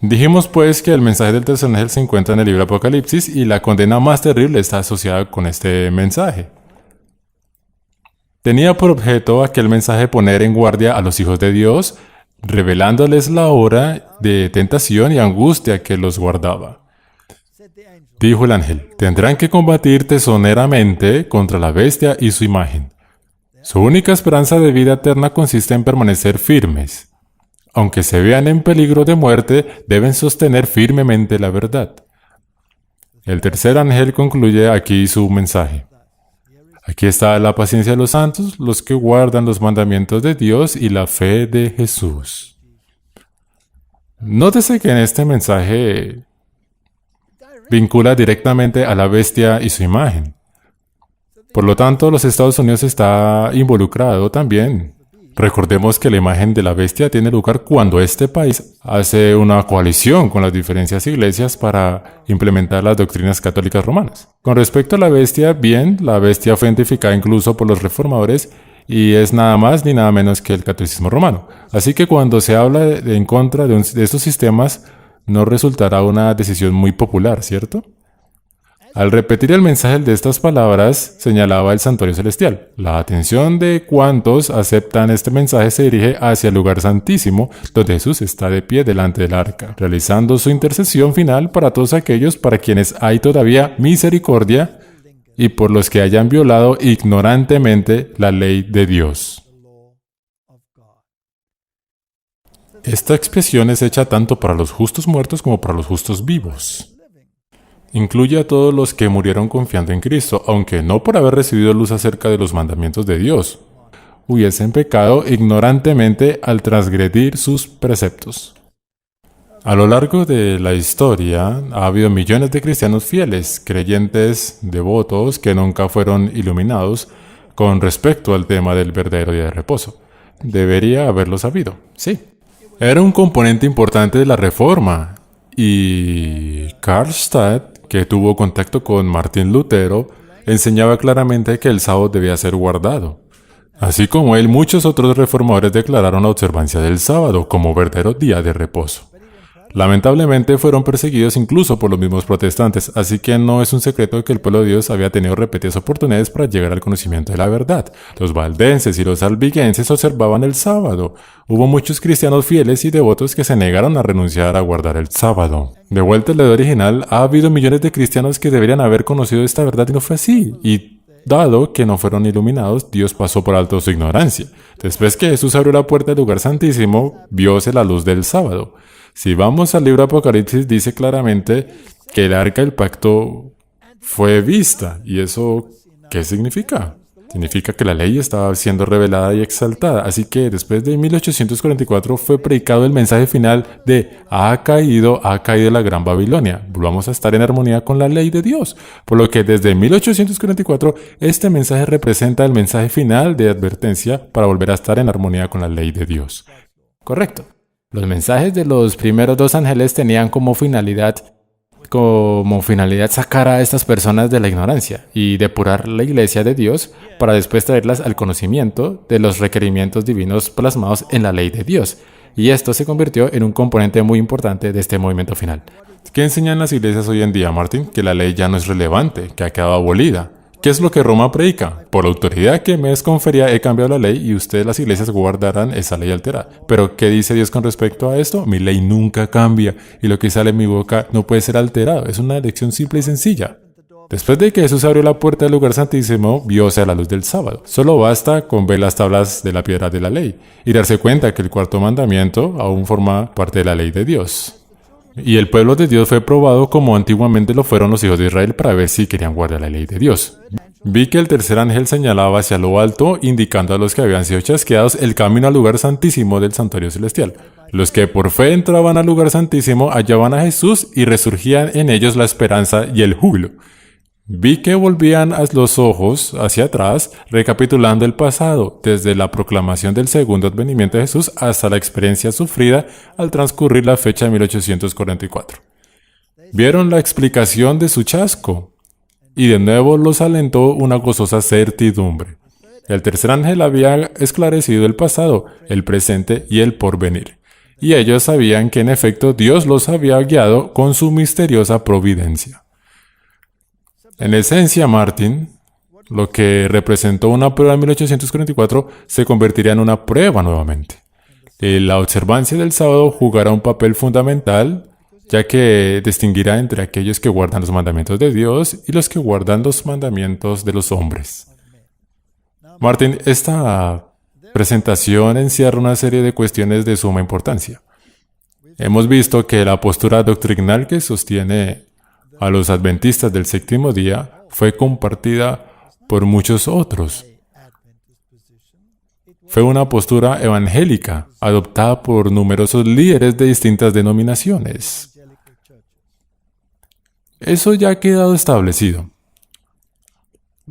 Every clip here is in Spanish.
Dijimos pues que el mensaje del tercer ángel se encuentra en el libro Apocalipsis y la condena más terrible está asociada con este mensaje. Tenía por objeto aquel mensaje poner en guardia a los hijos de Dios, revelándoles la hora de tentación y angustia que los guardaba. Dijo el ángel, tendrán que combatir tesoneramente contra la bestia y su imagen. Su única esperanza de vida eterna consiste en permanecer firmes. Aunque se vean en peligro de muerte, deben sostener firmemente la verdad. El tercer ángel concluye aquí su mensaje. Aquí está la paciencia de los santos, los que guardan los mandamientos de Dios y la fe de Jesús. Nótese que en este mensaje vincula directamente a la bestia y su imagen. Por lo tanto, los Estados Unidos está involucrado también. Recordemos que la imagen de la bestia tiene lugar cuando este país hace una coalición con las diferentes iglesias para implementar las doctrinas católicas romanas. Con respecto a la bestia, bien, la bestia fue identificada incluso por los reformadores y es nada más ni nada menos que el catolicismo romano. Así que cuando se habla en contra de estos sistemas, no resultará una decisión muy popular, ¿cierto? Al repetir el mensaje de estas palabras, señalaba el santuario celestial. La atención de cuantos aceptan este mensaje se dirige hacia el lugar santísimo, donde Jesús está de pie delante del arca, realizando su intercesión final para todos aquellos para quienes hay todavía misericordia y por los que hayan violado ignorantemente la ley de Dios. Esta expresión es hecha tanto para los justos muertos como para los justos vivos. Incluye a todos los que murieron confiando en Cristo, aunque no por haber recibido luz acerca de los mandamientos de Dios, hubiesen pecado ignorantemente al transgredir sus preceptos. A lo largo de la historia ha habido millones de cristianos fieles, creyentes, devotos, que nunca fueron iluminados con respecto al tema del verdadero día de reposo. Debería haberlo sabido, sí. Era un componente importante de la Reforma, y Karlstadt, que tuvo contacto con Martín Lutero, enseñaba claramente que el sábado debía ser guardado. Así como él, muchos otros reformadores declararon la observancia del sábado como verdadero día de reposo. Lamentablemente fueron perseguidos incluso por los mismos protestantes, así que no es un secreto que el pueblo de Dios había tenido repetidas oportunidades para llegar al conocimiento de la verdad. Los valdenses y los albigenses observaban el sábado. Hubo muchos cristianos fieles y devotos que se negaron a renunciar a guardar el sábado. De vuelta al ley original, ha habido millones de cristianos que deberían haber conocido esta verdad y no fue así. Y dado que no fueron iluminados, Dios pasó por alto su ignorancia. Después que Jesús abrió la puerta del lugar santísimo, vióse la luz del sábado. Si vamos al libro Apocalipsis, dice claramente que el arca del pacto fue vista. ¿Y eso qué significa? Significa que la ley estaba siendo revelada y exaltada. Así que después de 1844 fue predicado el mensaje final de ha caído la gran Babilonia. Volvamos a estar en armonía con la ley de Dios. Por lo que desde 1844 este mensaje representa el mensaje final de advertencia para volver a estar en armonía con la ley de Dios. Correcto. Los mensajes de los primeros dos ángeles tenían como finalidad sacar a estas personas de la ignorancia y depurar la iglesia de Dios para después traerlas al conocimiento de los requerimientos divinos plasmados en la ley de Dios. Y esto se convirtió en un componente muy importante de este movimiento final. ¿Qué enseñan las iglesias hoy en día, Martín? Que la ley ya no es relevante, que ha quedado abolida. ¿Qué es lo que Roma predica? Por la autoridad que me es conferida he cambiado la ley y ustedes las iglesias guardarán esa ley alterada. Pero ¿qué dice Dios con respecto a esto? Mi ley nunca cambia y lo que sale de mi boca no puede ser alterado. Es una lección simple y sencilla. Después de que Jesús abrió la puerta del lugar santísimo, vióse a la luz del sábado. Solo basta con ver las tablas de la piedra de la ley y darse cuenta que el cuarto mandamiento aún forma parte de la ley de Dios. Y el pueblo de Dios fue probado como antiguamente lo fueron los hijos de Israel para ver si querían guardar la ley de Dios. Vi que el tercer ángel señalaba hacia lo alto, indicando a los que habían sido chasqueados el camino al lugar santísimo del santuario celestial. Los que por fe entraban al lugar santísimo hallaban a Jesús y resurgían en ellos la esperanza y el júbilo. Vi que volvían los ojos hacia atrás, recapitulando el pasado, desde la proclamación del segundo advenimiento de Jesús hasta la experiencia sufrida al transcurrir la fecha de 1844. Vieron la explicación de su chasco, y de nuevo los alentó una gozosa certidumbre. El tercer ángel había esclarecido el pasado, el presente y el porvenir. y ellos sabían que en efecto Dios los había guiado con su misteriosa providencia. En esencia, Martin, lo que representó una prueba en 1844, se convertiría en una prueba nuevamente. La observancia del sábado jugará un papel fundamental, ya que distinguirá entre aquellos que guardan los mandamientos de Dios y los que guardan los mandamientos de los hombres. Martin, esta presentación encierra una serie de cuestiones de suma importancia. Hemos visto que la postura doctrinal que sostiene a los adventistas del séptimo día fue compartida por muchos otros. Fue una postura evangélica adoptada por numerosos líderes de distintas denominaciones. Eso ya ha quedado establecido.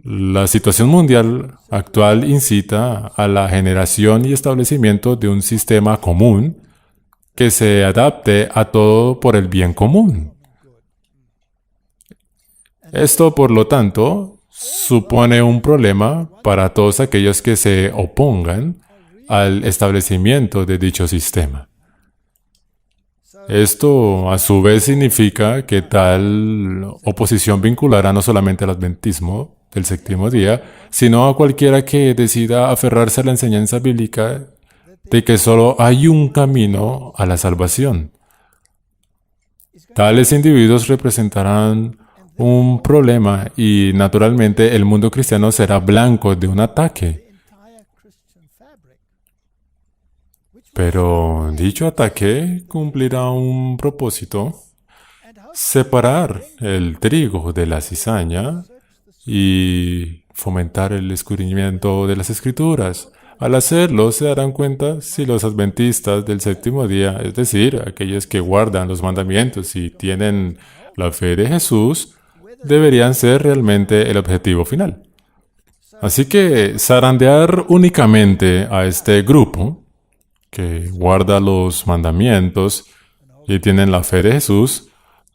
La situación mundial actual incita a la generación y establecimiento de un sistema común que se adapte a todo por el bien común. Esto, por lo tanto, supone un problema para todos aquellos que se opongan al establecimiento de dicho sistema. Esto, a su vez, significa que tal oposición vinculará no solamente al adventismo del séptimo día, sino a cualquiera que decida aferrarse a la enseñanza bíblica de que solo hay un camino a la salvación. Tales individuos representarán un problema y, naturalmente, el mundo cristiano será blanco de un ataque. Pero dicho ataque cumplirá un propósito: separar el trigo de la cizaña y fomentar el escudriñamiento de las Escrituras. Al hacerlo, se darán cuenta si los adventistas del séptimo día, es decir, aquellos que guardan los mandamientos y tienen la fe de Jesús, deberían ser realmente el objetivo final. Así que zarandear únicamente a este grupo que guarda los mandamientos y tienen la fe de Jesús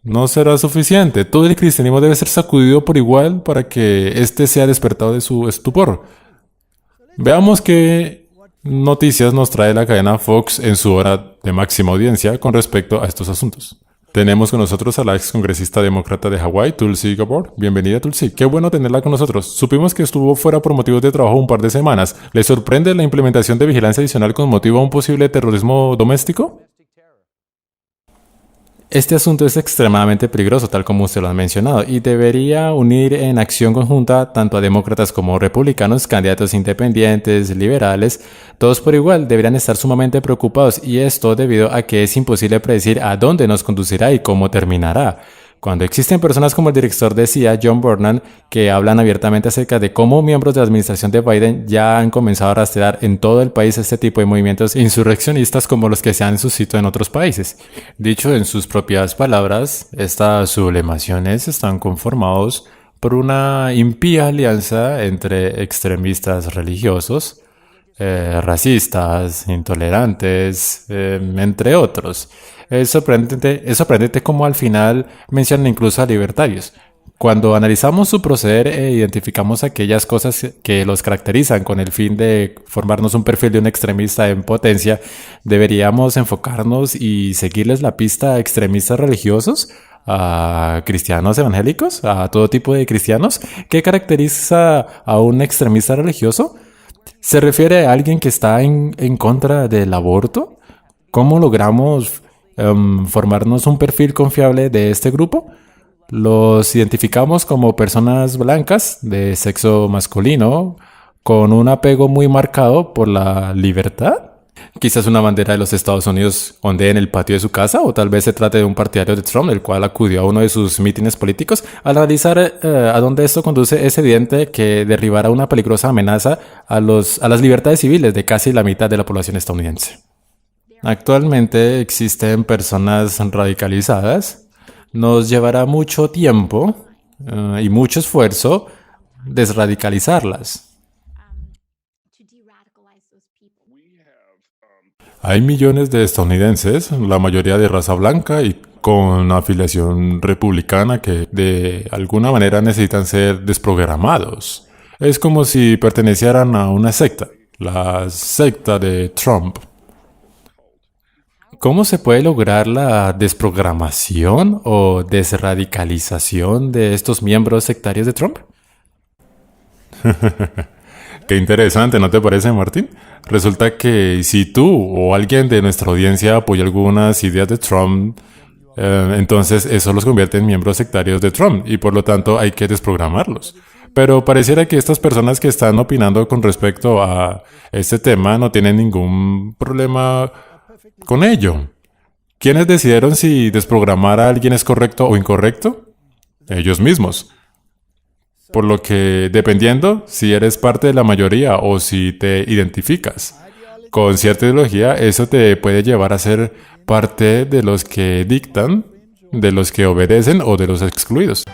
no será suficiente. Todo el cristianismo debe ser sacudido por igual para que éste sea despertado de su estupor. Veamos qué noticias nos trae la cadena Fox en su hora de máxima audiencia con respecto a estos asuntos. Tenemos con nosotros a la ex congresista demócrata de Hawái, Tulsi Gabbard. Bienvenida, Tulsi. Qué bueno tenerla con nosotros. Supimos que estuvo fuera por motivos de trabajo un par de semanas. ¿Le sorprende la implementación de vigilancia adicional con motivo a un posible terrorismo doméstico? Este asunto es extremadamente peligroso, tal como usted lo ha mencionado, y debería unir en acción conjunta tanto a demócratas como republicanos, candidatos independientes, liberales. Todos por igual deberían estar sumamente preocupados, y esto debido a que es imposible predecir a dónde nos conducirá y cómo terminará. Cuando existen personas como el director de CIA, John Brennan, que hablan abiertamente acerca de cómo miembros de la administración de Biden ya han comenzado a rastrear en todo el país este tipo de movimientos insurreccionistas como los que se han suscitado en otros países. Dicho en sus propias palabras, estas sublemaciones están conformados por una impía alianza entre extremistas religiosos, racistas, intolerantes, entre otros. Es sorprendente cómo al final mencionan incluso a libertarios. Cuando analizamos su proceder e identificamos aquellas cosas que los caracterizan con el fin de formarnos un perfil de un extremista en potencia, deberíamos enfocarnos y seguirles la pista a extremistas religiosos, a cristianos evangélicos, a todo tipo de cristianos. ¿Qué caracteriza a un extremista religioso? ¿Se refiere a alguien que está en contra del aborto? ¿Cómo logramos formarnos un perfil confiable de este grupo? Los identificamos como personas blancas de sexo masculino con un apego muy marcado por la libertad. Quizás una bandera de los Estados Unidos ondee en el patio de su casa, o tal vez se trate de un partidario de Trump, el cual acudió a uno de sus mítines políticos. Al analizar a dónde esto conduce, es evidente que derribará una peligrosa amenaza a las libertades civiles de casi la mitad de la población estadounidense. Actualmente existen personas radicalizadas. Nos llevará mucho tiempo y mucho esfuerzo desradicalizarlas. Hay millones de estadounidenses, la mayoría de raza blanca y con afiliación republicana, que de alguna manera necesitan ser desprogramados. Es como si pertenecieran a una secta, la secta de Trump. ¿Cómo se puede lograr la desprogramación o desradicalización de estos miembros sectarios de Trump? Qué interesante, ¿no te parece, Martín? Resulta que si tú o alguien de nuestra audiencia apoya algunas ideas de Trump, entonces eso los convierte en miembros sectarios de Trump y por lo tanto hay que desprogramarlos. Pero pareciera que estas personas que están opinando con respecto a este tema no tienen ningún problema con ello. ¿Quiénes decidieron si desprogramar a alguien es correcto o incorrecto? Ellos mismos. Por lo que, dependiendo si eres parte de la mayoría o si te identificas con cierta ideología, eso te puede llevar a ser parte de los que dictan, de los que obedecen o de los excluidos.